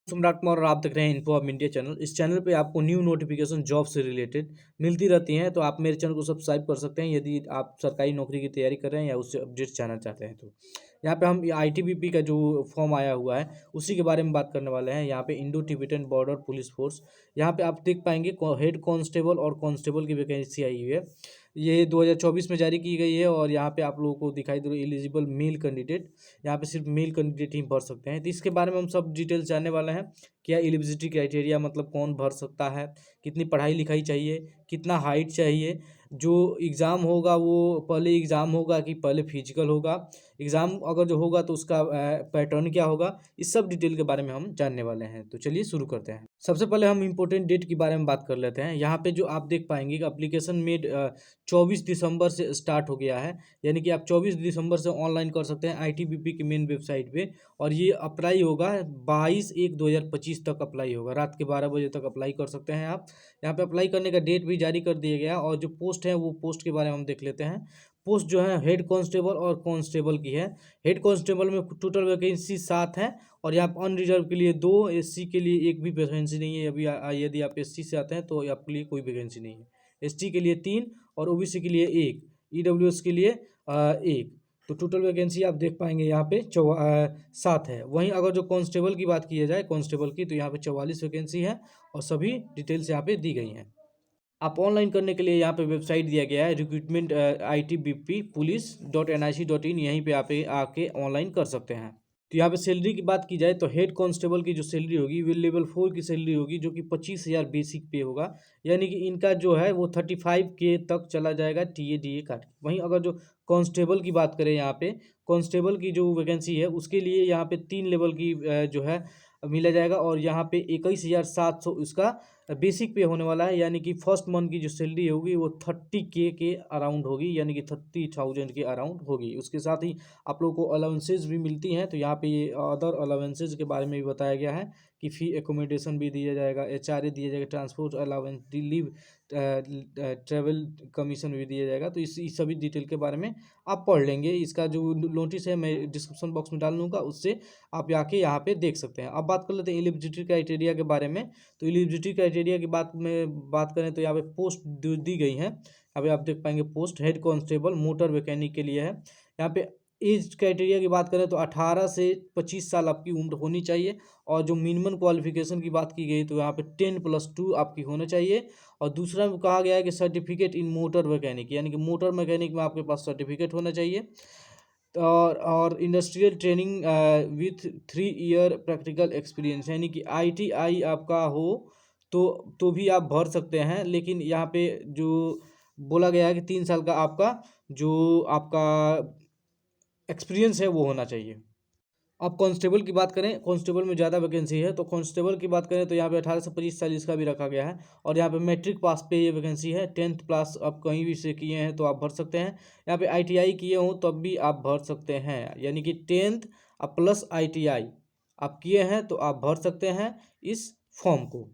सम्राट कुमार और आप देख रहे हैं इन्फो ऑफ इंडिया चैनल। इस चैनल पे आपको न्यू नोटिफिकेशन जॉब से रिलेटेड मिलती रहती हैं, तो आप मेरे चैनल को सब्सक्राइब कर सकते हैं यदि आप सरकारी नौकरी की तैयारी कर रहे हैं या उससे अपडेट्स जानना चाहते हैं। तो यहाँ पे हम आईटीबीपी का जो फॉर्म आया हुआ है उसी के बारे में बात करने वाले हैं। यहाँ पे Indo Tibetan border police force, यहाँ पे आप देख पाएंगे हेड कांस्टेबल और कांस्टेबल की वैकेंसी आई हुई है। ये 2024 में जारी की गई है और यहाँ पे आप लोगों को दिखाई दे रहा है एलिजिबल मेल कैंडिडेट। यहाँ पे सिर्फ मेल कैंडिडेट ही भर सकते हैं, तो इसके बारे में हम सब डिटेल्स जानने वाले हैं। क्या एलिजिबिलिटी क्राइटेरिया मतलब कौन भर सकता है, कितनी पढ़ाई लिखाई चाहिए, कितना हाइट चाहिए, जो एग्ज़ाम होगा वो पहले एग्ज़ाम होगा कि पहले फिजिकल होगा, एग्ज़ाम अगर जो होगा तो उसका पैटर्न क्या होगा, इस सब डिटेल के बारे में हम जानने वाले हैं। तो चलिए शुरू करते हैं। सबसे पहले हम इम्पोर्टेंट डेट के बारे में बात कर लेते हैं। यहाँ पे जो आप देख पाएंगे कि अप्लीकेशन मेड 24 दिसंबर से स्टार्ट हो गया है, यानी कि आप 24 दिसंबर से ऑनलाइन कर सकते हैं आईटीबीपी की मेन वेबसाइट पे। और ये अप्लाई होगा 22/1/2025 तक अप्लाई होगा, रात के 12 बजे तक अप्लाई कर सकते हैं आप। यहाँ पे अप्लाई करने का डेट भी जारी कर दिया गया और जो पोस्ट है वो पोस्ट के बारे में हम देख लेते हैं। पोस्ट जो है हेड कांस्टेबल और कांस्टेबल की है। हेड कांस्टेबल में टोटल वैकेंसी 7 है और यहाँ पर अनरिजर्व के लिए 2, एससी के लिए एक भी वैकेंसी नहीं है। अभी यदि आप एससी से आते हैं तो आपके लिए कोई वैकेंसी नहीं है। एसटी के लिए 3 और ओबीसी के लिए 1, ईडब्ल्यूएस के लिए 1। तो टोटल वैकेंसी आप देख पाएंगे यहाँ पे 7 है। वहीं अगर जो कांस्टेबल की बात की जाए कांस्टेबल की, तो यहाँ पे 44 वैकेंसी है और सभी डिटेल्स यहाँ पे दी गई हैं। आप ऑनलाइन करने के लिए यहाँ पे वेबसाइट दिया गया है रिक्रूटमेंट ITBP-police.nic.in, यहीं पे आप आके ऑनलाइन कर सकते हैं। तो यहाँ पे सैलरी की बात की जाए तो हेड कांस्टेबल की जो सैलरी होगी वो लेवल 4 की सैलरी होगी, जो कि 25,000 बेसिक पे होगा। यानी कि इनका जो है वो 35K तक चला जाएगा TA DA काट के। वहीं अगर जो कांस्टेबल की बात करें, यहाँ पे कांस्टेबल की जो वैकेंसी है उसके लिए यहाँ पे 3 लेवल की जो है मिला जाएगा और यहाँ पे 21,700 उसका बेसिक पे होने वाला है। यानी कि फर्स्ट मंथ की जो सैलरी होगी वो 30K के अराउंड होगी, यानी कि 30,000 के अराउंड होगी। उसके साथ ही आप लोगों को अलाउंसेज भी मिलती हैं। तो यहाँ पे ये अदर अलाउंसेज के बारे में भी बताया गया है कि फी एकोमोडेशन भी दिया जाएगा, HRA दिया जाएगा, transport allowance, leave, travel commission भी दिया जाएगा। तो इस सभी डिटेल के बारे में आप पढ़ लेंगे। इसका जो नोटिस है मैं डिस्क्रिप्शन बॉक्स में डाल दूँगा, उससे आप आके यहाँ पे देख सकते हैं। अब बात कर लेते हैं एलिजिबिलिटी क्राइटेरिया के बारे में। तो एलिजिबिलिटी क्राइटेरिया की बात करें तो यहाँ पे पोस्ट दी गई है। यहाँ पे आप देख पाएंगे post head constable motor mechanic के लिए है। यहाँ पे एज क्राइटेरिया की बात करें तो 18 से 25 साल आपकी उम्र होनी चाहिए। और जो मिनिमम क्वालिफिकेशन की बात की गई तो यहाँ पे 10+2 आपकी होना चाहिए। और दूसरा में कहा गया है कि सर्टिफिकेट इन मोटर मैकेनिक, यानी कि मोटर मैकेनिक में आपके पास सर्टिफिकेट होना चाहिए। और industrial training with 3 year practical experience, यानी कि ITI आपका हो तो भी आप भर सकते हैं। लेकिन यहाँ पे जो बोला गया है कि 3 साल का आपका जो आपका एक्सपीरियंस है वो होना चाहिए। अब कांस्टेबल की बात करें, कांस्टेबल में ज़्यादा वैकेंसी है। तो कांस्टेबल की बात करें तो यहाँ पे 18 से 25 साल इसका भी रखा गया है। और यहाँ पे मैट्रिक पास पे ये वैकेंसी है। 10th क्लास आप कहीं भी से किए हैं तो आप भर सकते हैं। यहाँ पे ITI किए हों तब भी आप भर सकते हैं, यानी कि 10th प्लस ITI आप किए हैं तो आप भर सकते हैं इस फॉर्म को।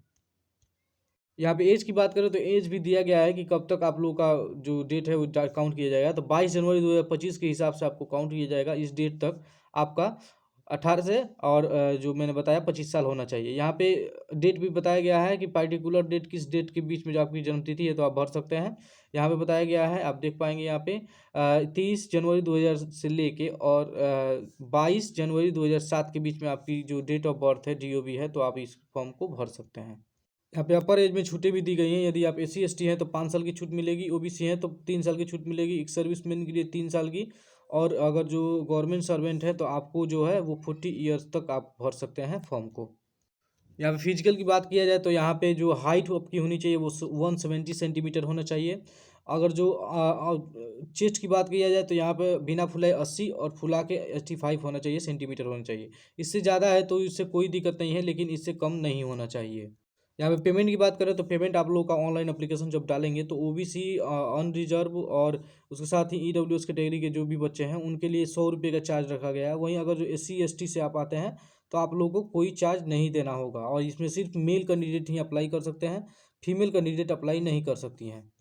यहाँ पे एज की बात करें तो एज भी दिया गया है कि कब तक आप लोगों का जो डेट है वो काउंट किया जाएगा। तो 22 जनवरी 2025 के हिसाब से आपको काउंट किया जाएगा। इस डेट तक आपका 18 से और जो मैंने बताया 25 साल होना चाहिए। यहाँ पे डेट भी बताया गया है कि पार्टिकुलर डेट किस डेट के बीच में जो आपकी जन्मतिथि है तो आप भर सकते हैं। यहाँ पे बताया गया है, आप देख पाएंगे यहाँ पे 23 जनवरी 2000 से लेके और 22 जनवरी 2007 के बीच में आपकी जो डेट ऑफ बर्थ है DOB है, तो आप इस फॉर्म को भर सकते हैं। यहाँ पे अपर एज में छूटें भी दी गई हैं। यदि आप SC ST हैं तो 5 साल की छूट मिलेगी, OBC हैं तो 3 साल की छूट मिलेगी, एक सर्विसमैन के लिए 3 साल की। और अगर जो गवर्नमेंट सर्वेंट है तो आपको जो है वो 40 ईयर्स तक आप भर सकते हैं फॉर्म को। यहाँ पे फिजिकल की बात किया जाए तो यहाँ पे जो हाइट आपकी होनी चाहिए वो 170 सेंटीमीटर होना चाहिए। अगर जो चेस्ट की बात किया जाए तो यहाँ पे बिना फुलाए 80 और फुला के 85 होना चाहिए, सेंटीमीटर होना चाहिए। इससे ज़्यादा है तो इससे कोई दिक्कत नहीं है, लेकिन इससे कम नहीं होना चाहिए। यहाँ पे पेमेंट की बात करें तो पेमेंट आप लोगों का ऑनलाइन एप्लीकेशन जब डालेंगे तो OBC, अनरिजर्व और उसके साथ ही EWS कैटेगरी के जो भी बच्चे हैं उनके लिए 100 रुपये का चार्ज रखा गया है। वहीं अगर जो SC ST से आप आते हैं तो आप लोगों को कोई चार्ज नहीं देना होगा और इसमें सिर्फ मेल कैंडिडेट ही अप्लाई कर सकते हैं, फीमेल कैंडिडेट अप्लाई नहीं कर सकती हैं।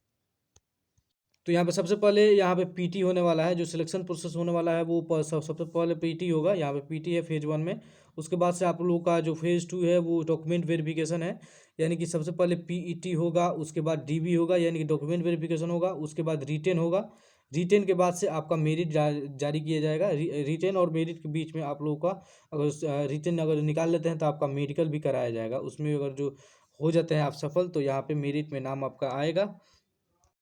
तो यहाँ पे सबसे पहले यहाँ पे PT होने वाला है। जो सिलेक्शन प्रोसेस होने वाला है वो सबसे पहले PT होगा। यहाँ पे PT है फेज 1 में। उसके बाद से आप लोगों का जो फेज़ 2 है वो डॉक्यूमेंट वेरिफिकेशन है, यानी कि सबसे पहले पीईटी होगा, उसके बाद डीबी होगा यानी कि डॉक्यूमेंट वेरिफिकेशन होगा, उसके बाद रिटेन होगा। रिटेन के बाद से आपका मेरिट जारी किया जाएगा। रिटेन और मेरिट के बीच में आप लोगों का अगर रिटेन अगर निकाल लेते हैं तो आपका मेडिकल भी कराया जाएगा। उसमें अगर जो हो जाते हैं आप सफल, तो यहाँ पे मेरिट में नाम आपका आएगा।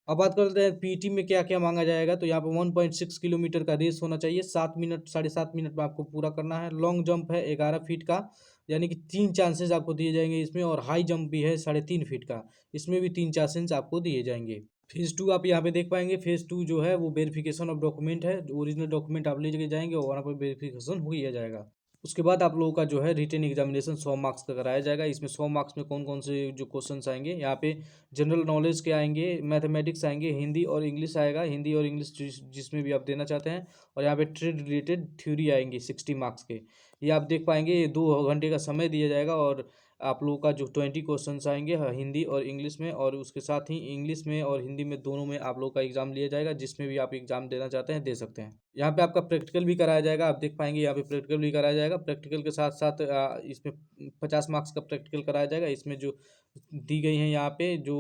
अब बात करते हैं पीटी में क्या क्या मांगा जाएगा। तो यहाँ पे 1.6 किलोमीटर का रेस होना चाहिए, 7 मिनट 7.5 मिनट में आपको पूरा करना है। लॉन्ग जंप है 11 फीट का, यानी कि 3 चांसेस आपको दिए जाएंगे इसमें। और हाई जंप भी है 3.5 फीट का, इसमें भी 3 चांसेस आपको दिए जाएंगे। फेज़ 2 आप यहाँ पे देख पाएंगे। फेज़ 2 जो है वो वेरिफिकेशन ऑफ डॉक्यूमेंट है। ओरिजिनल डॉक्यूमेंट आप ले जाएंगे और वहाँ पर वेरिफिकेशन हो किया जाएगा। उसके बाद आप लोगों का जो है रिटन एग्जामिनेशन 100 मार्क्स का कराया जाएगा। इसमें 100 मार्क्स में कौन कौन से जो क्वेश्चंस आएंगे, यहाँ पे जनरल नॉलेज के आएंगे, मैथमेटिक्स आएंगे, हिंदी और इंग्लिश आएगा, हिंदी और इंग्लिश जिसमें भी आप देना चाहते हैं। और यहाँ पे ट्रेड रिलेटेड थ्योरी आएंगी 60 मार्क्स के। ये आप देख पाएंगे, ये 2 घंटे का समय दिया जाएगा। और आप लोगों का जो 20 क्वेश्चंस आएंगे हिंदी और इंग्लिश में, और उसके साथ ही इंग्लिश में और हिंदी में दोनों में आप लोग का एग्जाम लिया जाएगा। जिसमें भी आप एग्जाम देना चाहते हैं दे सकते हैं। यहाँ पे आपका प्रैक्टिकल भी कराया जाएगा। आप देख पाएंगे यहाँ पे प्रैक्टिकल भी कराया जाएगा। प्रैक्टिकल के साथ साथ इसमें 50 मार्क्स का प्रैक्टिकल कराया जाएगा। इसमें जो दी गई हैं यहाँ पे जो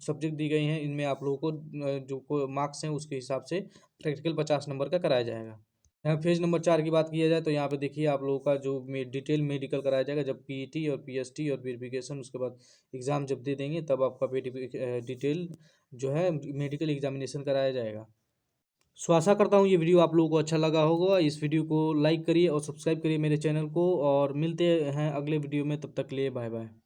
सब्जेक्ट दी गई हैं, इनमें आप लोगों को जो मार्क्स हैं उसके हिसाब से प्रैक्टिकल 50 नंबर का कराया जाएगा। यहाँ फेज नंबर 4 की बात किया जाए तो यहाँ पे देखिए आप लोगों का जो डिटेल मेडिकल कराया जाएगा, जब पीईटी और पीएसटी और वेरिफिकेशन उसके बाद एग्ज़ाम जब दे देंगे तब आपका डिटेल जो है मेडिकल एग्जामिनेशन कराया जाएगा। सो आशा करता हूँ ये वीडियो आप लोगों को अच्छा लगा होगा। इस वीडियो को लाइक करिए और सब्सक्राइब करिए मेरे चैनल को, और मिलते हैं अगले वीडियो में। तब तक के लिए बाय बाय।